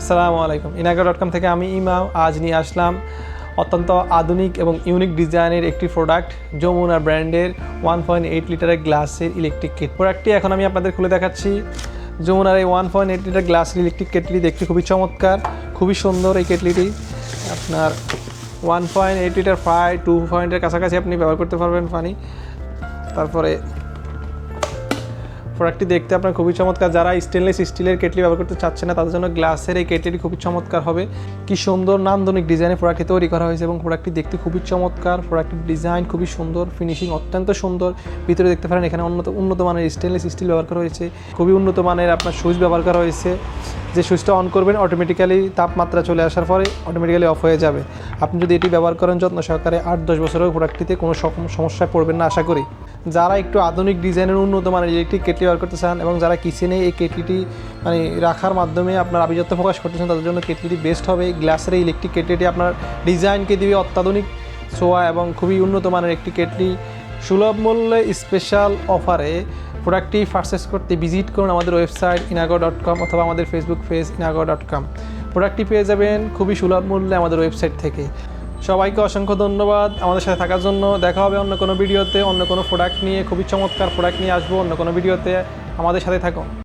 আসসালামু আলাইকুম। inago.com থেকে আমি ইমাম আজ নিয়ে আসলাম অত্যন্ত আধুনিক এবং ইউনিক ডিজাইনের একটি প্রোডাক্ট, যমুনা ব্র্যান্ডের 1.8 লিটারের গ্লাসের ইলেকট্রিক কেটলি। প্রোডাক্টটি এখন আমি আপনাদের খুলে দেখাচ্ছি। যমুনার এই 1.8 লিটার গ্লাসের ইলেকট্রিক কেটলি দেখতে খুবই চমৎকার, খুবই সুন্দর। এই কেটলিটি আপনার 1.8 লিটার প্রায় 2 পয়েন্টের কাছাকাছি আপনি ব্যবহার করতে পারবেন পানি। তারপরে প্রোডাক্টটি দেখতে আপনার খুবই চমৎকার। যারা স্টেনলেস স্টিলের কেটলি ব্যবহার করতে চাচ্ছে না তাদের জন্য গ্লাসের এই কেটলিটি খুবই চমৎকার হবে। কি সুন্দর নান্দনিক ডিজাইনের প্রোডাক্টটি তৈরি করা হয়েছে এবং প্রোডাক্টটি দেখতে খুবই চমৎকার। প্রোডাক্টের ডিজাইন খুবই সুন্দর, ফিনিশিং অত্যন্ত সুন্দর। ভিতরে দেখতে পারেন এখানে উন্নত মানের স্টেনলেস স্টিল ব্যবহার করা হয়েছে। খুবই উন্নত মানের আপনার সুইচ ব্যবহার করা হয়েছে। যে সুইচটা অন করবেন অটোমেটিক্যালি তাপমাত্রা চলে আসার পরে অটোমেটিক্যালি অফ হয়ে যাবে। আপনি যদি এটি ব্যবহার করেন যত্ন সহকারে 8-10 বছরের প্রোডাক্টটিতে কোনো সমস্যায় পড়বেন না আশা করি। যারা একটু আধুনিক ডিজাইনের উন্নত মানের ইলেকট্রিক কেটলি ব্যবহার করতে চান এবং যারা কিচেনে এই কেটলিটি রাখার মাধ্যমে আপনার আভিজাত্য প্রকাশ করতেছেন তাদের জন্য কেটলিটি বেস্ট হবে। গ্লাসের এই ইলেকট্রিক কেটলিটি আপনার ডিজাইনকে দিবে অত্যাধুনিক ছোঁয়া এবং খুবই উন্নত মানের একটি কেটলি। সুলভ মূল্যে স্পেশাল অফারে প্রোডাক্টটি পারচেস করতে ভিজিট করুন আমাদের ওয়েবসাইট inago.com অথবা আমাদের ফেসবুক পেজ inago.com। প্রোডাক্টটি পেয়ে যাবেন খুবই সুলভ মূল্যে আমাদের ওয়েবসাইট থেকে। সবাইকে অসংখ্য ধন্যবাদ আমাদের সাথে থাকার জন্য। দেখা হবে অন্য কোনো ভিডিওতে, অন্য কোনো প্রোডাক্ট নিয়ে, খুবই চমৎকার প্রোডাক্ট নিয়ে আসবো অন্য কোনো ভিডিওতে। আমাদের সাথে থাকুন।